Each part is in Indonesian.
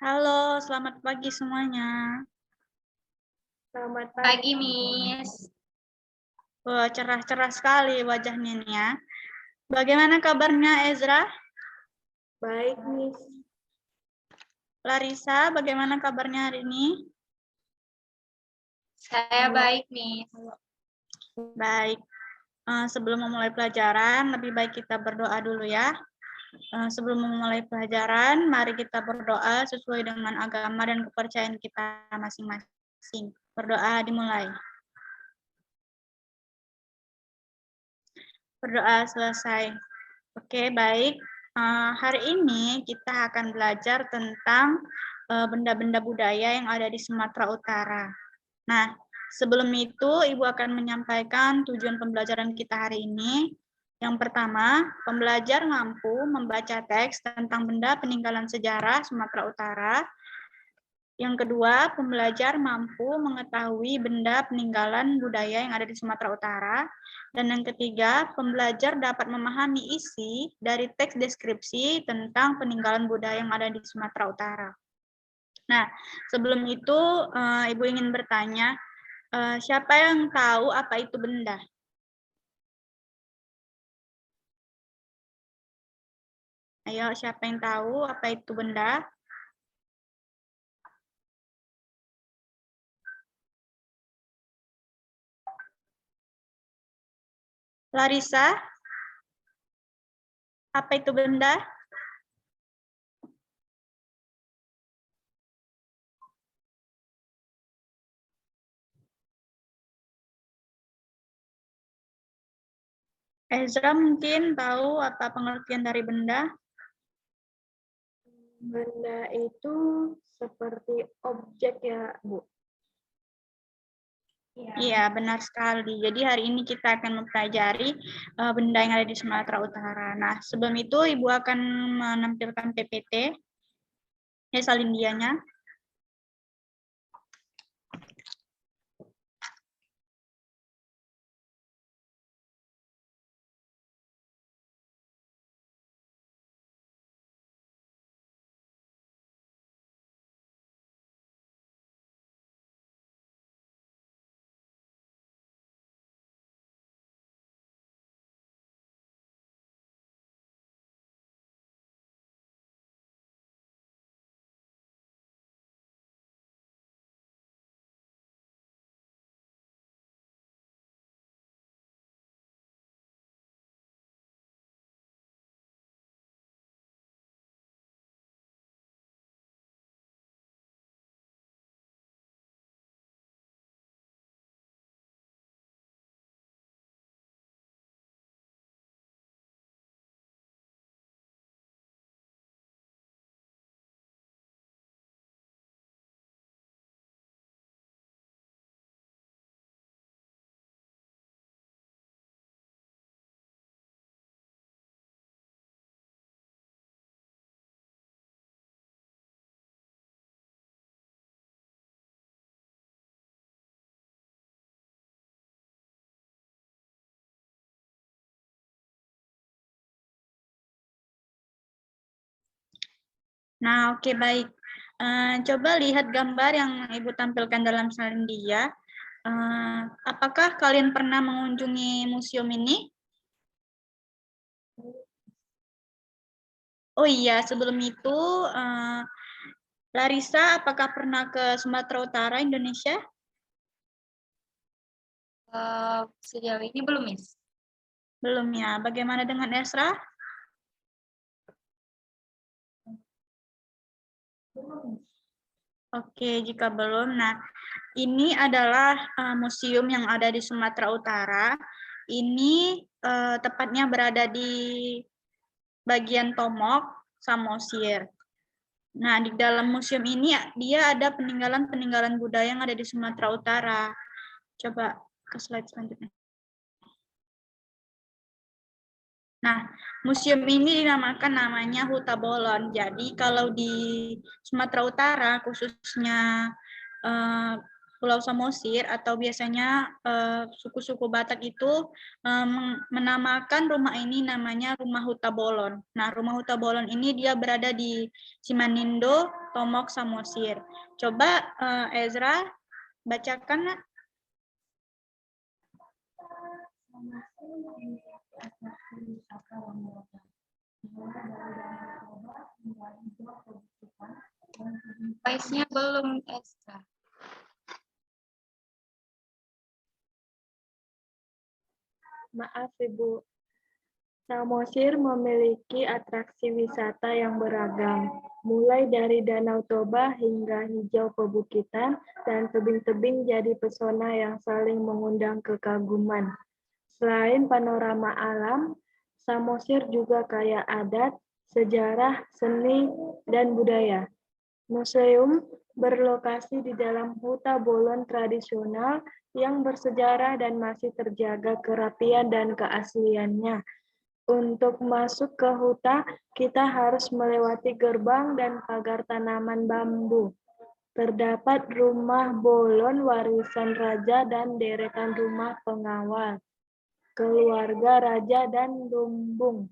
Halo, selamat pagi semuanya. Selamat Pagi, Miss. Wah, cerah-cerah sekali wajahnya nih ya. Bagaimana kabarnya Ezra? Baik, Miss. Larissa, bagaimana kabarnya hari ini? Saya baik, Miss. Baik. Sebelum memulai pelajaran, lebih baik kita berdoa dulu ya. Sebelum memulai pelajaran, mari kita berdoa sesuai dengan agama dan kepercayaan kita masing-masing. Berdoa dimulai. Berdoa selesai. Oke, baik. Hari ini kita akan belajar tentang benda-benda budaya yang ada di Sumatera Utara. Nah, sebelum itu Ibu akan menyampaikan tujuan pembelajaran kita hari ini. Yang pertama, pembelajar mampu membaca teks tentang benda peninggalan sejarah Sumatera Utara. Yang kedua, pembelajar mampu mengetahui benda peninggalan budaya yang ada di Sumatera Utara. Dan yang ketiga, pembelajar dapat memahami isi dari teks deskripsi tentang peninggalan budaya yang ada di Sumatera Utara. Nah, sebelum itu Ibu ingin bertanya, siapa yang tahu apa itu benda? Ayo, siapa yang tahu apa itu benda? Larissa, apa itu benda? Ezra mungkin tahu apa pengertian dari benda? Benda itu seperti objek ya, Bu? Iya, benar sekali. Jadi hari ini kita akan mempelajari benda yang ada di Sumatera Utara. Nah, sebelum itu Ibu akan menampilkan PPT, ya salindianya. Nah, oke baik. Coba lihat gambar yang Ibu tampilkan dalam salindia. Apakah kalian pernah mengunjungi museum ini? Oh iya, sebelum itu, Larissa, apakah pernah ke Sumatera Utara, Indonesia? Sejauh ini belum, Miss. Belum ya. Bagaimana dengan Esra? Oke, jika belum. Nah, ini adalah museum yang ada di Sumatera Utara. Ini tepatnya berada di bagian Tomok, Samosir. Nah, di dalam museum ini dia ada peninggalan-peninggalan budaya yang ada di Sumatera Utara. Coba ke slide selanjutnya. Nah, museum ini dinamakan namanya Huta Bolon. Jadi kalau di Sumatera Utara, khususnya Pulau Samosir atau biasanya suku-suku Batak itu menamakan rumah ini namanya Rumah Huta Bolon. Nah, Rumah Huta Bolon ini dia berada di Simanindo, Tomok, Samosir. Coba Ezra bacakan. Voice-nya belum, Ezra. Maaf Ibu. Samosir memiliki atraksi wisata yang beragam, mulai dari Danau Toba hingga hijau pebukitan dan tebing-tebing jadi pesona yang saling mengundang kekaguman. Selain panorama alam, Samosir juga kaya adat, sejarah, seni, dan budaya. Museum berlokasi di dalam huta bolon tradisional yang bersejarah dan masih terjaga kerapian dan keasliannya. Untuk masuk ke huta, kita harus melewati gerbang dan pagar tanaman bambu. Terdapat rumah bolon warisan raja dan deretan rumah pengawal, keluarga raja dan lumbung.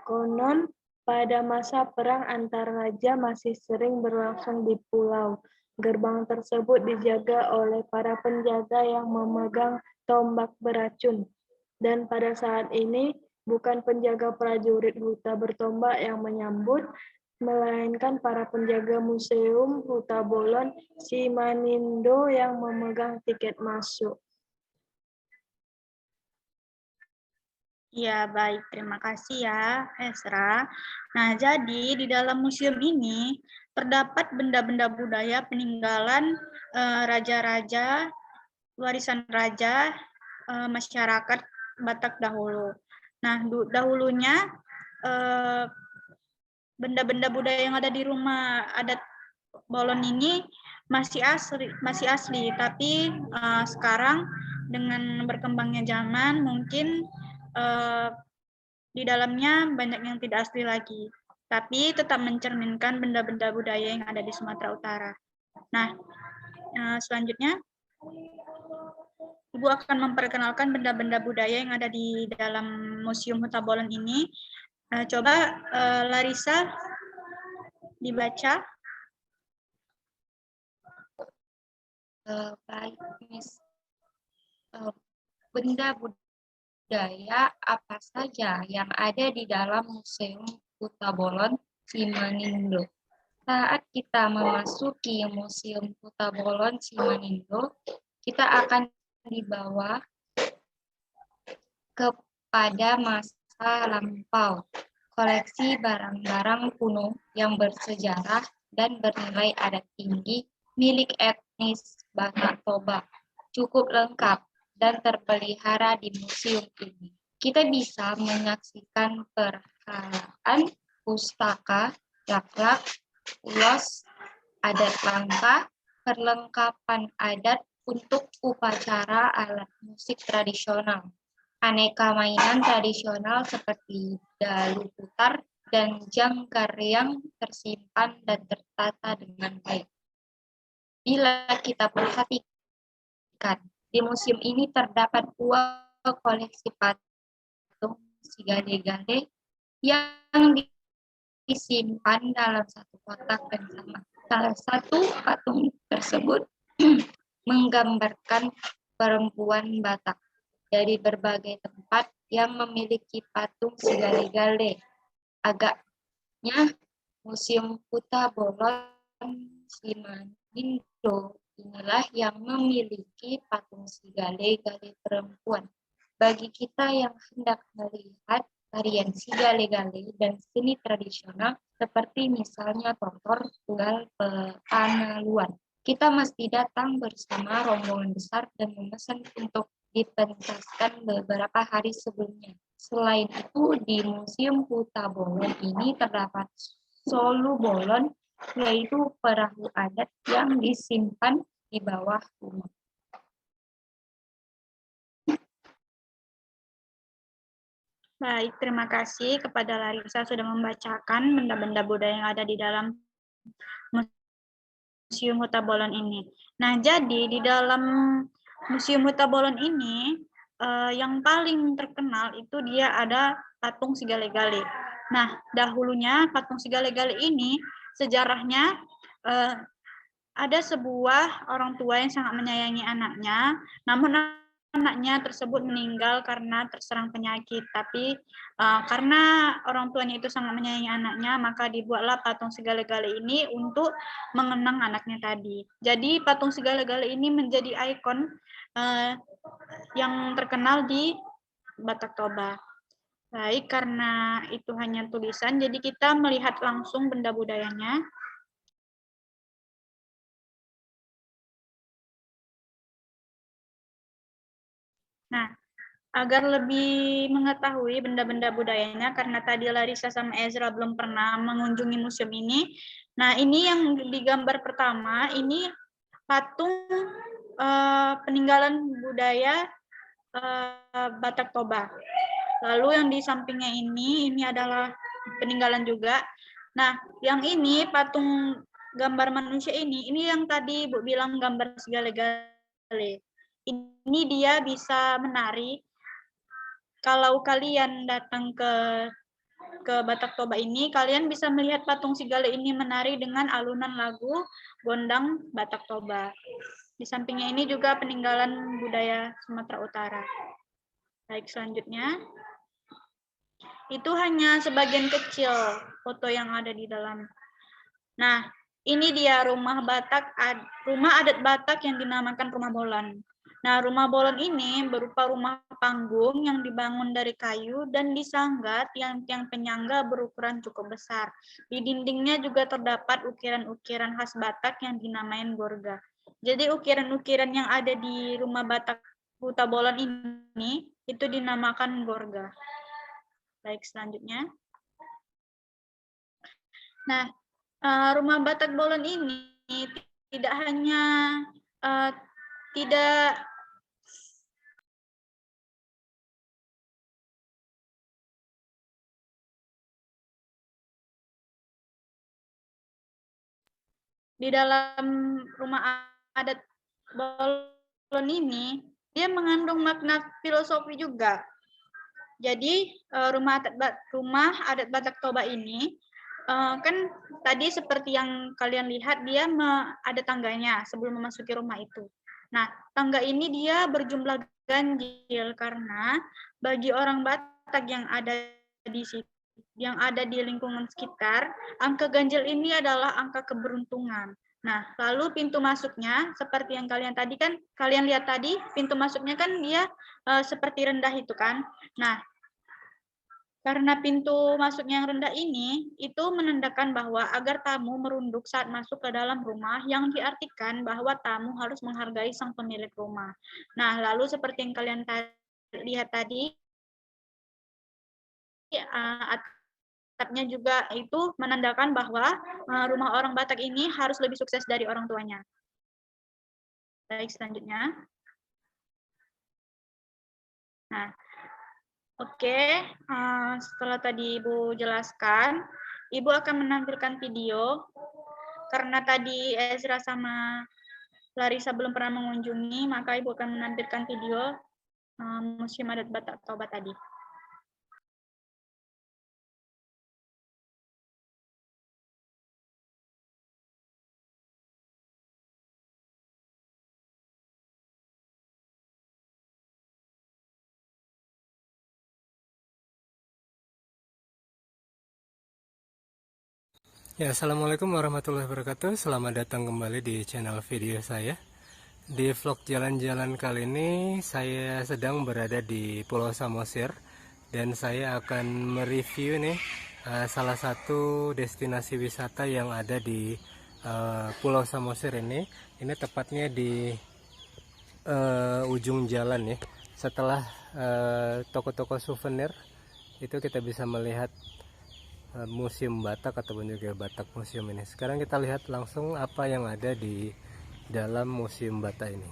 Konon, pada masa perang antar raja masih sering berlangsung di pulau. Gerbang tersebut dijaga oleh para penjaga yang memegang tombak beracun. Dan pada saat ini, bukan penjaga prajurit huta bertombak yang menyambut, melainkan para penjaga museum Huta Bolon Simanindo yang memegang tiket masuk. Ya, baik. Terima kasih ya, Ezra. Nah, jadi di dalam museum ini terdapat benda-benda budaya peninggalan raja-raja, warisan raja, masyarakat Batak dahulu. Nah, dahulunya benda-benda budaya yang ada di rumah adat Bolon ini masih asli, tapi sekarang dengan berkembangnya zaman mungkin di dalamnya banyak yang tidak asli lagi, tapi tetap mencerminkan benda-benda budaya yang ada di Sumatera Utara. Nah, selanjutnya Ibu akan memperkenalkan benda-benda budaya yang ada di dalam Museum Huta Bolon ini. Coba Larissa dibaca. Baik, Miss. Benda budaya apa saja yang ada di dalam Museum Huta Bolon Simanindo? Saat kita memasuki Museum Huta Bolon Simanindo, kita akan dibawa kepada masa lampau, koleksi barang-barang kuno yang bersejarah dan bernilai adat tinggi milik etnis Batak Toba cukup lengkap dan terpelihara di museum ini. Kita bisa menyaksikan perhalaan, pustaka, laklak, ulos, adat langka, perlengkapan adat untuk upacara alat musik tradisional, aneka mainan tradisional seperti dalu putar dan jangkar yang tersimpan dan tertata dengan baik. Bila kita perhatikan, di museum ini terdapat dua koleksi patung si gale-gale yang disimpan dalam satu kotak dan sama. Salah satu patung tersebut menggambarkan perempuan Batak dari berbagai tempat yang memiliki patung si gale-gale. Agaknya Museum Huta Bolon Simanindo inilah yang memiliki patung si gale-gale perempuan. Bagi kita yang hendak melihat tarian si gale-gale dan seni tradisional seperti misalnya tortor, tunggal, panaluan, kita mesti datang bersama rombongan besar dan memesan untuk dipentaskan beberapa hari sebelumnya. Selain itu, di Museum Huta Bolon ini terdapat solu bolon, yaitu perahu adat yang disimpan di bawah rumah. Baik, terima kasih kepada Larissa sudah membacakan benda-benda budaya yang ada di dalam Museum Huta Bolon ini. Nah, jadi di dalam Museum Huta Bolon ini yang paling terkenal itu dia ada patung Sigale-Gale. Nah, dahulunya patung Sigale-Gale ini sejarahnya ada sebuah orang tua yang sangat menyayangi anaknya, namun anaknya tersebut meninggal karena terserang penyakit. Tapi karena orang tuanya itu sangat menyayangi anaknya, maka dibuatlah patung Sigale-Gale ini untuk mengenang anaknya tadi. Jadi patung Sigale-Gale ini menjadi ikon yang terkenal di Batak Toba. Baik, karena itu hanya tulisan, jadi kita melihat langsung benda budayanya. Nah, agar lebih mengetahui benda-benda budayanya, karena tadi Larissa sama Ezra belum pernah mengunjungi museum ini. Nah, ini yang digambar pertama, ini patung peninggalan budaya Batak Toba. Lalu yang di sampingnya ini adalah peninggalan juga. Nah, yang ini patung gambar manusia ini yang tadi Bu bilang gambar Sigale-Gale. Ini dia bisa menari. Kalau kalian datang ke Batak Toba ini, kalian bisa melihat patung Sigale ini menari dengan alunan lagu Gondang Batak Toba. Di sampingnya ini juga peninggalan budaya Sumatera Utara. Baik, selanjutnya. Itu hanya sebagian kecil foto yang ada di dalam. Nah, ini dia rumah adat Batak yang dinamakan Rumah Bolon. Nah, Rumah Bolon ini berupa rumah panggung yang dibangun dari kayu dan disangga tiang-tiang penyangga berukuran cukup besar. Di dindingnya juga terdapat ukiran-ukiran khas Batak yang dinamakan gorga. Jadi ukiran-ukiran yang ada di rumah Batak Huta Bolon ini itu dinamakan gorga. Baik, selanjutnya. Nah, rumah Batak Bolon ini tidak hanya tidak di dalam rumah adat Bolon ini dia mengandung makna filosofi juga. Jadi rumah adat Batak Toba ini kan tadi seperti yang kalian lihat dia ada tangganya sebelum memasuki rumah itu. Nah, tangga ini dia berjumlah ganjil karena bagi orang Batak yang ada di situ, yang ada di lingkungan sekitar, angka ganjil ini adalah angka keberuntungan. Nah, lalu pintu masuknya seperti yang kalian lihat tadi, pintu masuknya kan dia seperti rendah itu kan. Nah, karena pintu masuknya yang rendah ini, itu menandakan bahwa agar tamu merunduk saat masuk ke dalam rumah, yang diartikan bahwa tamu harus menghargai sang pemilik rumah. Nah, lalu seperti yang kalian lihat tadi, atapnya juga itu menandakan bahwa rumah orang Batak ini harus lebih sukses dari orang tuanya. Baik, selanjutnya. Nah, oke, setelah tadi Ibu jelaskan, Ibu akan menampilkan video, karena tadi Ezra sama Larissa belum pernah mengunjungi, maka Ibu akan menampilkan video Museum Adat Batak Toba tadi. Ya, assalamualaikum warahmatullahi wabarakatuh. Selamat datang kembali di channel video saya. Di vlog jalan-jalan kali ini saya sedang berada di Pulau Samosir dan saya akan mereview nih salah satu destinasi wisata yang ada di Pulau Samosir ini. Ini tepatnya di ujung jalan ya. Setelah toko-toko souvenir itu kita bisa melihat Museum Batak ataupun juga Batak Museum ini. Sekarang kita lihat langsung apa yang ada di dalam Museum Batak ini.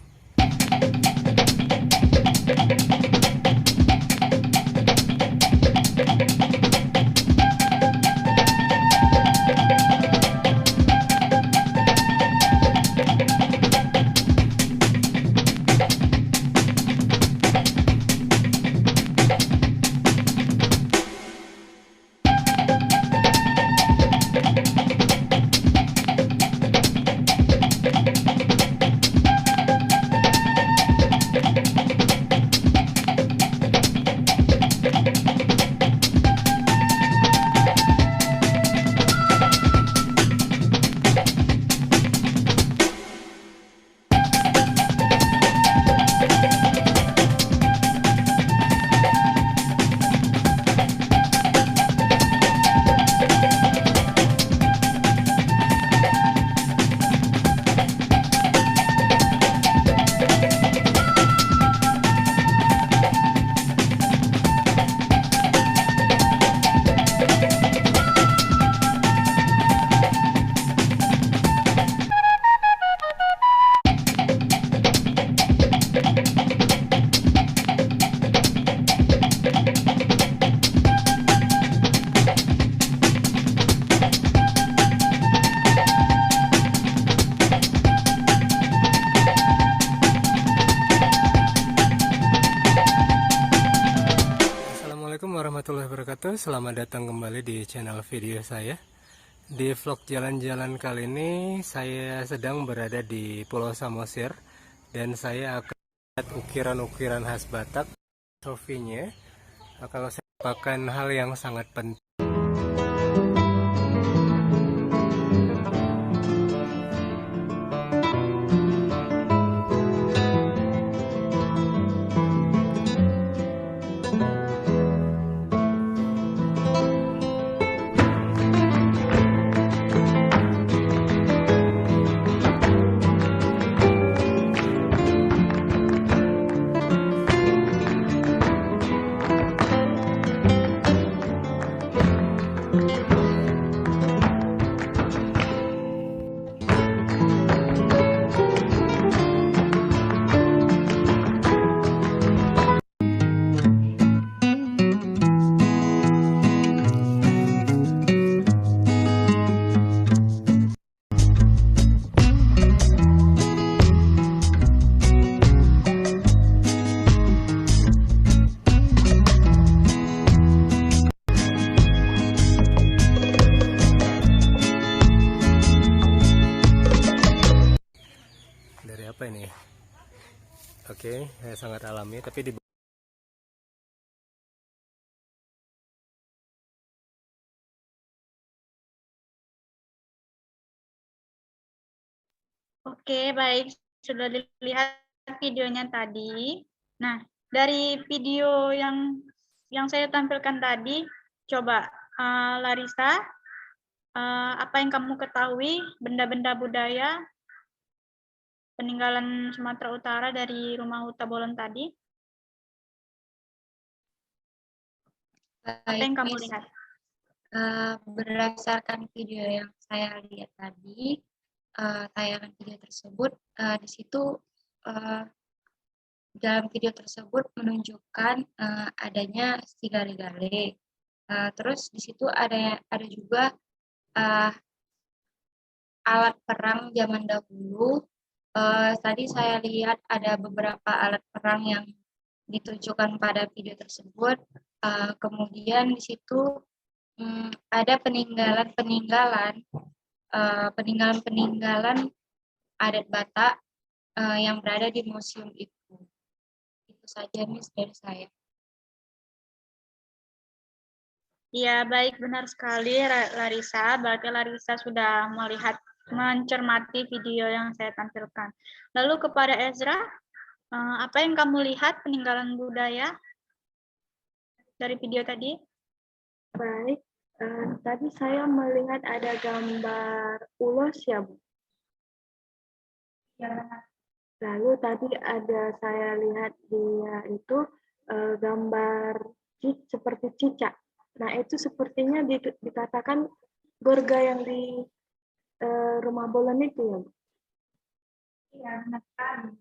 wabarakatuh. Selamat datang kembali di channel video saya. Di vlog jalan-jalan kali ini saya sedang berada di Pulau Samosir dan saya akan lihat ukiran-ukiran khas Batak. Sofinya akan saya merupakan hal yang sangat penting. Dari apa ini? Oke, sangat alami tapi di Oke, baik. Sudah dilihat videonya tadi. Nah, dari video yang saya tampilkan tadi, coba Larissa, apa yang kamu ketahui benda-benda budaya peninggalan Sumatera Utara dari Rumah Huta Bolon tadi? Apa yang Baik, kamu Miss. lihat? Berdasarkan video yang saya lihat tadi, tayangan video tersebut, di situ dalam video tersebut menunjukkan adanya sigale-gale. Terus di situ ada juga alat perang zaman dahulu. Tadi saya lihat ada beberapa alat perang yang ditunjukkan pada video tersebut. Kemudian di situ ada peninggalan adat Batak yang berada di museum itu. Itu saja, Miss, dari saya. Iya, baik, benar sekali Larissa. Berarti Larissa sudah mencermati video yang saya tampilkan. Lalu kepada Ezra, apa yang kamu lihat peninggalan budaya dari video tadi? Baik, tadi saya melihat ada gambar ulos ya, Bu. Lalu tadi saya lihat dia itu gambar seperti cicak. Nah, itu sepertinya dikatakan gorga yang di Rumah Bolon itu ya, Bu. Iya, benar sekali.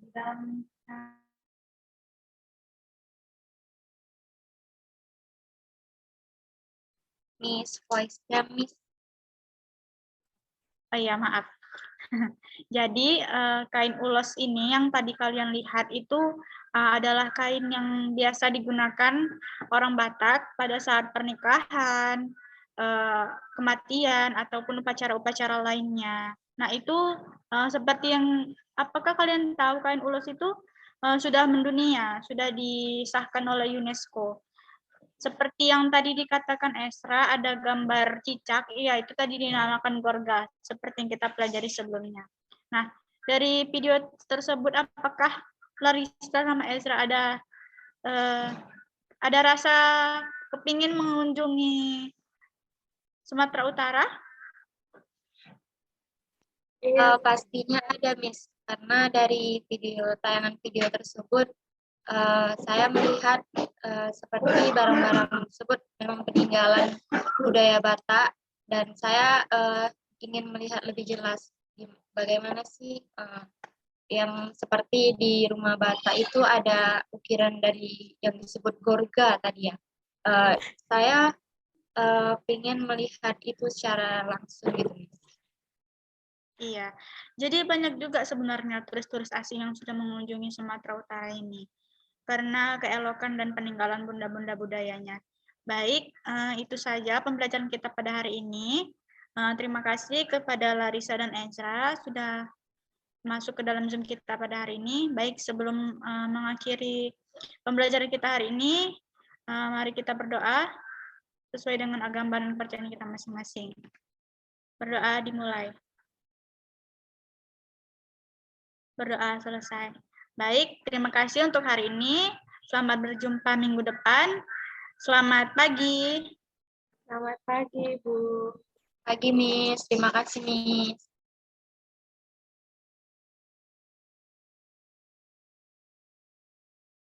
Miss, voice-nya, Miss. Oh iya, maaf. Jadi kain ulos ini yang tadi kalian lihat itu adalah kain yang biasa digunakan orang Batak pada saat pernikahan, kematian, ataupun upacara-upacara lainnya. Nah itu seperti apakah kalian tahu kain ulos itu sudah mendunia, sudah disahkan oleh UNESCO. Seperti yang tadi dikatakan Esra, ada gambar cicak, iya itu tadi dinamakan gorga, seperti yang kita pelajari sebelumnya. Nah, dari video tersebut, apakah Larissa sama Ezra ada rasa kepingin mengunjungi Sumatera Utara? Pastinya ada, Miss, karena dari tayangan video tersebut saya melihat seperti barang-barang tersebut memang peninggalan budaya Batak, dan saya ingin melihat lebih jelas bagaimana sih yang seperti di Rumah Batak itu ada ukiran dari yang disebut gorga tadi ya. Saya ingin melihat itu secara langsung gitu, Miss. Iya, jadi banyak juga sebenarnya turis-turis asing yang sudah mengunjungi Sumatera Utara ini karena keelokan dan peninggalan benda-benda budayanya. Baik, itu saja pembelajaran kita pada hari ini. Terima kasih kepada Larissa dan Ezra sudah masuk ke dalam Zoom kita pada hari ini. Baik, sebelum mengakhiri pembelajaran kita hari ini, mari kita berdoa sesuai dengan agama dan kepercayaan kita masing-masing. Berdoa dimulai. Berdoa selesai. Baik, terima kasih untuk hari ini. Selamat berjumpa minggu depan. Selamat pagi. Selamat pagi, Bu. Pagi, Miss. Terima kasih, Miss.